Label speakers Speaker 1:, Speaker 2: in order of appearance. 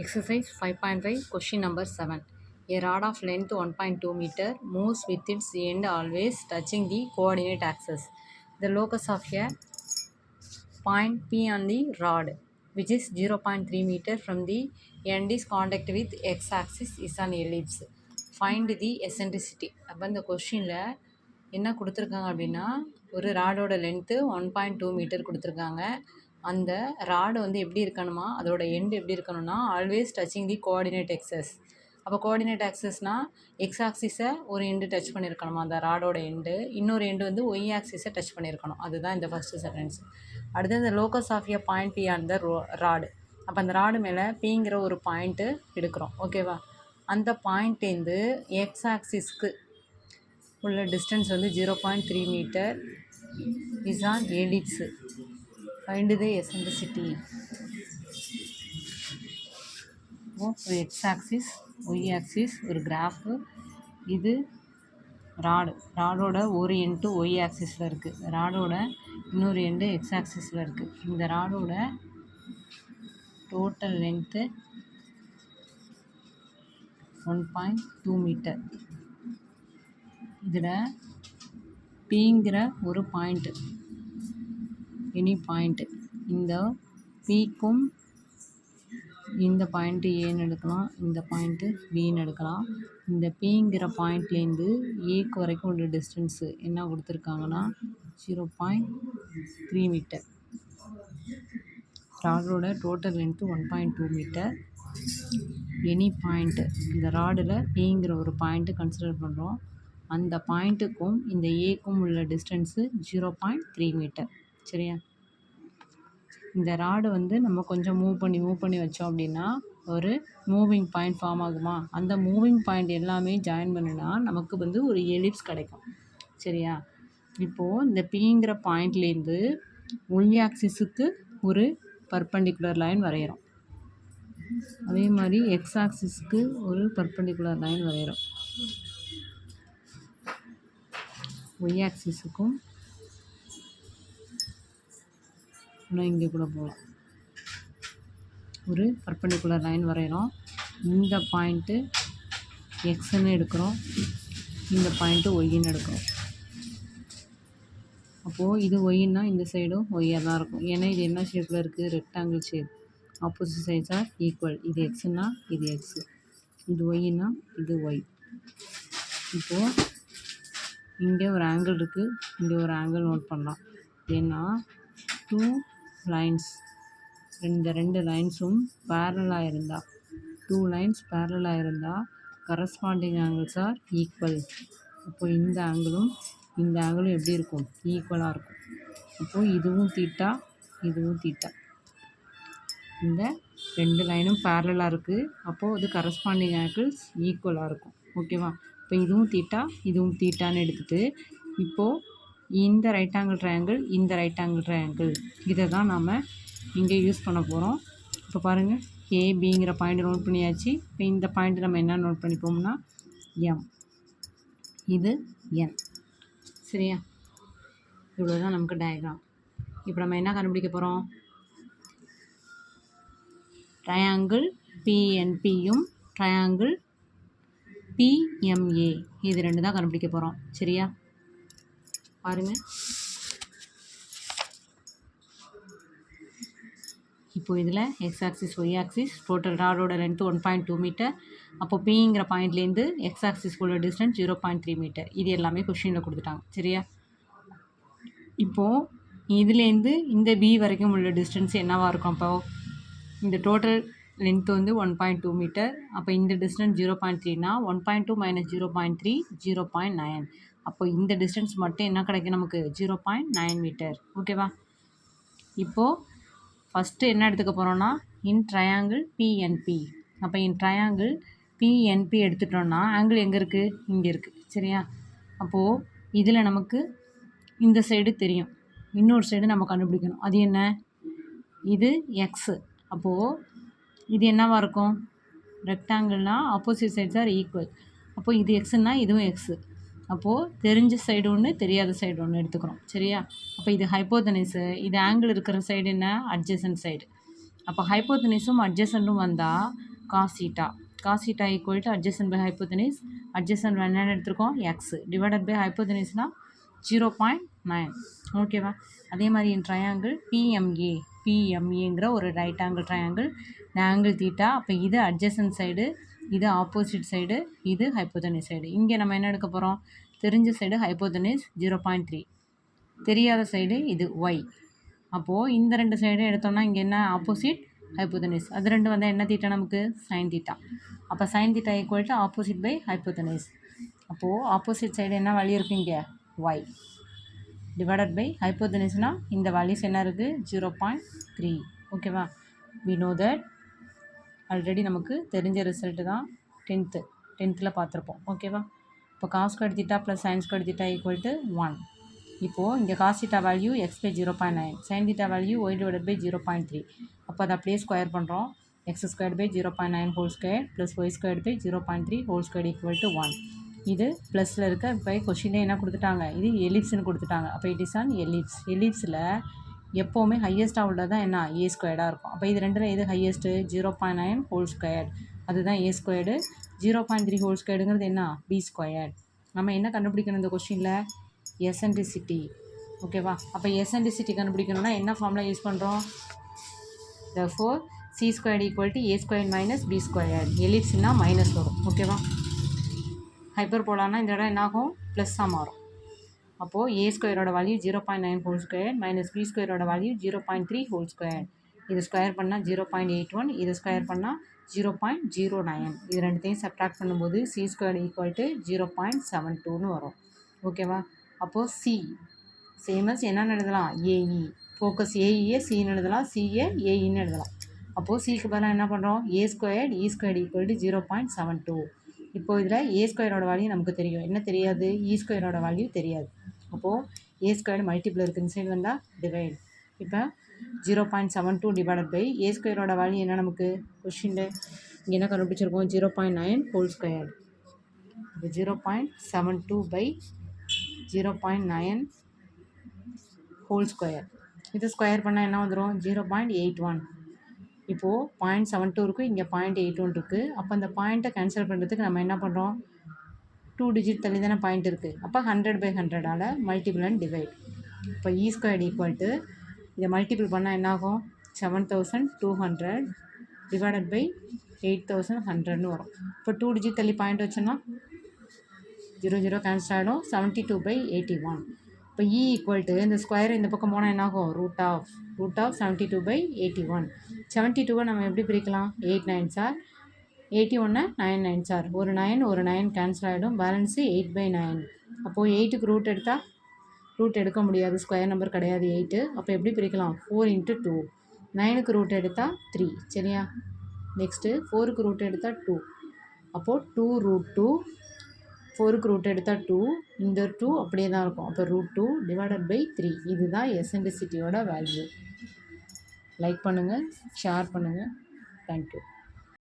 Speaker 1: Exercise 5.5 question number 7. A rod of length 1.2 meter moves with its end always touching the coordinate axis. The locus of a point P on the rod, which is 0.3 meter from the end is contact with x-axis is an ellipse. Find the eccentricity. அப்போ இந்த கொஷினில் என்ன கொடுத்துருக்காங்க அப்படின்னா ஒரு ராடோட length 1.2 metre கொடுத்துருக்காங்க. அந்த rod வந்து எப்படி இருக்கணுமா, அதோட எண்டு எப்படி இருக்கணும்னா always touching the coordinate axes. அப்போ கோஆர்டினேட் ஆக்சிஸ்னால் எக்ஸ் ஆக்சிஸை ஒரு எண்டு டச் பண்ணியிருக்கணுமா அந்த ராடோட எண்டு, இன்னொரு எண்டு வந்து ஒய் ஆக்சிஸை டச் பண்ணியிருக்கணும். அதுதான் இந்த ஃபஸ்ட்டு சென்டென்ஸ். அடுத்து இந்த locus of a point P on the rod. அப்போ அந்த ராடு மேலே பிங்கிற ஒரு பாயிண்ட்டு எடுக்கிறோம், ஓகேவா? அந்த பாயிண்ட்லேருந்து எக்ஸ் ஆக்சிஸ்க்கு உள்ள டிஸ்டன்ஸ் வந்து 0.3 metre is on ellipse. Find the eccentricity. ஒரு எக்ஸ் ஆக்சிஸ் ஒய் ஆக்சிஸ் ஒரு கிராஃபு, இது ராடோட ஒரு எண்டு ஒய் ஆக்சிஸில் இருக்குது, ராடோட இன்னொரு எண்டு எக்ஸ் ஆக்சிஸில் இருக்குது. இந்த ராடோட டோட்டல் லென்த்து 1.2 மீட்டர். இதில் பிங்கிற ஒரு பாயிண்ட்டு, எனி பாயிண்ட்டு, இந்த பிக்கும் இந்த பாயிண்ட்டு ஏன்னு எடுக்கலாம், இந்த பாயிண்ட்டு பின்னு எடுக்கலாம். இந்த பிங்கிற பாயிண்ட்லேருந்து ஏக்கு வரைக்கும் உள்ள டிஸ்டன்ஸு என்ன கொடுத்துருக்காங்கன்னா 0.3 மீட்டர். ராடோட total length 1.2 metre. Any point, இந்த ராடில் பிங்கிற ஒரு பாயிண்ட்டு கன்சிடர் பண்ணுறோம். அந்த பாயிண்ட்டுக்கும் இந்த ஏக்கும் உள்ள டிஸ்டன்ஸு 0.3 மீட்டர். சரியா? இந்த ராடு வந்து நம்ம கொஞ்சம் மூவ் பண்ணி வச்சோம் அப்படின்னா ஒரு மூவிங் பாயிண்ட் ஃபார்ம் ஆகுமா? அந்த மூவிங் பாயிண்ட் எல்லாமே ஜாயின் பண்ணினா நமக்கு வந்து ஒரு எலிப்ஸ் கிடைக்கும். சரியா? இப்போது இந்த பிங்கிற பாயிண்ட்லேருந்து ஒய் ஆக்சிஸுக்கு ஒரு பர்பண்டிகுலர் லைன் வரைகிறோம், அதே மாதிரி எக்ஸ் ஆக்சிஸ்க்கு ஒரு பர்பண்டிகுலர் லைன் வரைகிறோம். ஒய் ஆக்சிஸுக்கும் இன்னும் இங்கே கூட போகலாம், ஒரு பர்பண்டிகுலர் லைன் வரைகிறோம். இந்த பாயிண்ட்டு எக்ஸ்ன்னு எடுக்கிறோம், இந்த பாயிண்ட்டு ஒய்ன்னு எடுக்கிறோம். அப்போது இது ஒய்ன்னா இந்த சைடும் ஒய்யாக தான் இருக்கும். ஏன்னா இது என்ன ஷேப்பில் இருக்குது? Rectangle shape. Opposite sides are equal. இது எக்ஸுன்னா இது எக்ஸு, இது ஒய்ன்னா இது ஒய். இப்போது இங்கே ஒரு ஆங்கிள் இருக்குது, இங்கே ஒரு ஆங்கிள் நோட் பண்ணலாம். ஏன்னா டூ லைன்ஸ், இந்த ரெண்டு லைன்ஸும் பேரலாக இருந்தால், டூ லைன்ஸ் பேரலாக இருந்தால் கரஸ்பாண்டிங் ஆங்கிள்ஸ் ஆர் ஈக்குவல். அப்போது இந்த ஆங்கிளும் இந்த ஆங்கிளும் எப்படி இருக்கும்? ஈக்குவலாக இருக்கும். அப்போது இதுவும் தீட்டா, இதுவும் தீட்டா. இந்த ரெண்டு லைனும் பேரலாக இருக்குது, அப்போது அது கரஸ்பாண்டிங் ஆங்கிள்ஸ் ஈக்குவலாக இருக்கும். ஓகேவா? இப்போ இதுவும் தீட்டா, இதுவும் தீட்டான்னு எடுத்துகிட்டு இப்போது இந்த ரைட் ஆங்கிள் ட்ரையாங்கிள், இந்த ரைட் ஆங்கிள் ட்ரையாங்கிள், இதை தான் நாம் இங்கே யூஸ் பண்ண போகிறோம். இப்போ பாருங்கள், ஏபிங்கிற பாயிண்ட் நோட் பண்ணியாச்சு. இப்போ இந்த பாயிண்ட் நம்ம என்ன நோட் பண்ணிப்போம்னா எம், இது என். சரியா? இவ்வளோ தான் நமக்கு டயக்ராம். இப்போ நம்ம என்ன கண்டுபிடிக்க போகிறோம்? ட்ரையாங்கிள் பிஎன்பியும் ட்ரையாங்கிள் பிஎம்ஏ, இது ரெண்டு தான் கண்டுபிடிக்க போகிறோம். சரியா? பாருங்கள், இப்போ இதில் X axis Y axis total ராடோட லென்த்து 1.2 மீட்டர். அப்போது பிங்கிற பாயிண்ட்லேருந்து எக்ஸ் ஆக்சிஸ் உள்ள டிஸ்டன்ஸ் 0.3 மீட்டர். இது எல்லாமே கொஷினில் கொடுத்துட்டாங்க. சரியா? இப்போது இதுலேருந்து இந்த பி வரைக்கும் உள்ள டிஸ்டன்ஸ் என்னவாக இருக்கும்? அப்போது இந்த டோட்டல் லென்த்து வந்து 1.2 மீட்டர். அப்போ இந்த டிஸ்டன்ஸ் 0.3னா 1.2 மைனஸ் 0.3 0.9. அப்போ இந்த டிஸ்டன்ஸ் மட்டும் என்ன கிடைக்கும் நமக்கு? 0.9 மீட்டர். ஓகேவா? இப்போது ஃபஸ்ட்டு என்ன எடுத்துக்க போகிறோன்னா இன் ட்ரையாங்கிள் பிஎன்பி. அப்போ இன் ட்ரையாங்கிள் பிஎன்பி எடுத்துட்டோன்னா ஆங்கிள் எங்கே இருக்குது? இங்கே இருக்குது. சரியா? அப்போது இதில் நமக்கு இந்த சைடு தெரியும், இன்னொரு சைடு நம்ம கண்டுபிடிக்கணும். அது என்ன? இது எக்ஸு. அப்போது இது என்னவாக இருக்கும்? ரெக்டாங்கிள்னால் ஆப்போசிட் சைட்ஸ் ஆர் ஈக்குவல். அப்போது இது எக்ஸுன்னா இதுவும் எக்ஸு. அப்போது தெரிஞ்ச சைடு ஒன்று, தெரியாத சைடு ஒன்று எடுத்துக்கிறோம். சரியா? அப்போ இது ஹைப்போதனிஸு, இது ஆங்கிள் இருக்கிற சைடு என்ன? Adjacent side. அப்போ ஹைப்போதனிஸும் அட்ஜசண்ட்டும் வந்தால் cos theta equal to adjacent by hypotenuse. Adjacent என்னென்னு எடுத்திருக்கோம் எக்ஸ் டிவைடட் பை ஹைப்போதனிஸ்னால் 0.9. ஓகேவா? அதே மாதிரி என் ட்ரையாங்கிள் பிஎம்ஏங்கிற ஒரு right angle triangle angle theta. அப்போ இது அட்ஜசன்ட் சைடு, இது ஆப்போசிட் சைடு, இது ஹைப்போதனிஸ் சைடு. இங்கே நம்ம என்ன எடுக்க போகிறோம்? தெரிஞ்ச சைடு ஹைப்போதனிஸ் 0.3, தெரியாத சைடு இது ஒய். அப்போது இந்த ரெண்டு சைடும் எடுத்தோம்னா இங்கே என்ன ஆப்போசிட் ஹைப்போதனிஸ். அது ரெண்டு வந்தால் என்ன தீட்டா நமக்கு? Sine theta. அப்போ sine theta equal to opposite by hypotenuse. அப்போது ஆப்போசிட் சைடு என்ன வேல்யூ இருக்குது? இங்கே ஒய் டிவைடட் பை ஹைப்போதனிஸ்னால் இந்த வேல்யூஸ் என்ன இருக்குது? 0.3. ஓகேவா? வி நோ தட் ஆல்ரெடி நமக்கு தெரிஞ்ச ரிசல்ட்டு தான் 10th பார்த்துருப்போம். ஓகேவா? இப்போ cos square theta plus sine square theta equal to 1. இப்போது இங்கே cos theta value x by 0.9, sine theta value y divided by 0.3. அப்போ அதை அப்படியே ஸ்கொயர் பண்ணுறோம். X square by 0.9 whole square plus y square by 0.3 whole square equal to 1. இது ப்ளஸில் இருக்க இப்போ கொஷினே என்ன கொடுத்துட்டாங்க? இது எலிப்ஸ்னு கொடுத்துட்டாங்க. அப்போ இட் இஸ் ஆன் எலிப்ஸ். எலிப்ஸில் எப்போவுமே ஹையஸ்ட்டாக உள்ளதான் என்ன? ஏ ஸ்கொயர்டாக இருக்கும். அப்போ இது ரெண்டில் எது ஹையஸ்ட்டு? 0.9 ஹோல் ஸ்கொயர், அதுதான் ஏ ஸ்கொயர்டு. 0.3 ஹோல் ஸ்கொயர்டுங்கிறது என்ன? B square. நம்ம என்ன கண்டுபிடிக்கணும் இந்த கொஷினில்? எசன்ட்ரிசிட்டி. ஓகேவா? அப்போ எசன்ட்ரிசிட்டி கண்டுபிடிக்கணும்னா என்ன ஃபார்முலா யூஸ் பண்ணுறோம்? therefore c squared equal to A square minus B square. எலிப்ஸ்னா மைனஸ் வரும். ஓகேவா? ஹைப்பர் போலான்னா இந்த இடம் என்னாகும்? ப்ளஸ்ஸாக மாறும். அப்போது ஏ ஸ்கொயரோட value 0.9 whole square minus B ஸ்கொயரோட வேல்யூ 0.3 ஹோல் ஸ்கொயர். இது ஸ்கொயர் பண்ணால் 0.81, இது ஸ்கொயர் பண்ணால் 0.09. இது ரெண்டுத்தையும் சப்ட்ராக்ட் பண்ணும்போது சி ஸ்கொயர் ஈக்குவல் டு 0.72ன்னு வரும். ஓகேவா? அப்போது சி சேமஸ் என்னென்னு எழுதலாம்? ஏஇ. ஃபோக்கஸ் ஏஇயை சின்னு எழுதலாம், சிஏ ஏஇன்னு எழுதலாம். அப்போது சிக்கு பதிலாக என்ன பண்ணுறோம்? A squared E squared equal to 0.72. இப்போ இதில் ஏ ஸ்கொயரோட வேல்யூ நமக்கு தெரியும். என்ன தெரியாது? இ ஸ்கொயரோட வேல்யூ தெரியாது. அப்போது ஏ ஸ்கொயர்டு மல்டிபிள் இருக்குது, இந்த சைடு வந்தால் டிவைட். இப்போ 0.72 டிவைடட் பை ஏ ஸ்கொயரோட வேல்யூ என்ன நமக்கு? கொஷினில் இங்கே என்ன கண்டுபிடிச்சிருக்கோம்? 0.9 ஹோல் ஸ்கொயர். இப்போ 0.72 பை 0.9 ஹோல் ஸ்கொயர். இது ஸ்கொயர் பண்ணால் என்ன வந்துடும்? 0.81. இப்போது 0.72 இருக்குது, இங்கே 0.81 இருக்குது. அப்போ அந்த பாயிண்ட்டை கேன்சல் பண்ணுறதுக்கு நம்ம என்ன பண்ணுறோம்? 2 டிஜிட் தள்ளி தானே பாயிண்ட் இருக்குது. அப்போ 100/100ஆல் மல்டிபிள் அண்ட் டிவைட். இப்போ இ ஸ்கொயர் ஈக்குவல் டு இதை மல்டிபிள் பண்ணால் என்னாகும்? 7200 டிவைடட் பை 8100ன்னு வரும். இப்போ 2 டிஜிட் தள்ளி பாயிண்ட் வச்சோன்னா 0 கேன்சல் ஆகிடும். 72/81. இப்போ இ ஈக்குவல் டு இந்த ஸ்கொயர் இந்த பக்கம் போனால் என்னாகும்? Root of 72/81. 72வை நம்ம எப்படி பிரிக்கலாம்? 8 9s are 81, 9 9s are ஒரு 9 கேன்சல் ஆகிடும். பேலன்ஸு 8/9. அப்போது 8க்கு ரூட் எடுத்தால் ரூட் எடுக்க முடியாது, ஸ்கொயர் நம்பர் கிடையாது 8. அப்போ எப்படி பிரிக்கலாம்? 4 × 2. 9க்கு ரூட் எடுத்தால் 3. சரியா? நெக்ஸ்ட்டு 4க்கு ரூட் எடுத்தால் 2. அப்போது 2√2. 4க்கு ரூட் எடுத்தால் 2, இந்த 2 அப்படியே தான் இருக்கும். அப்போ √2 டிவைடட் பை 3. இதுதான் எசன்ட்ரிசிட்டியோட வேல்யூ. லைக் பண்ணுங்கள், ஷேர் பண்ணுங்கள். தேங்க்யூ.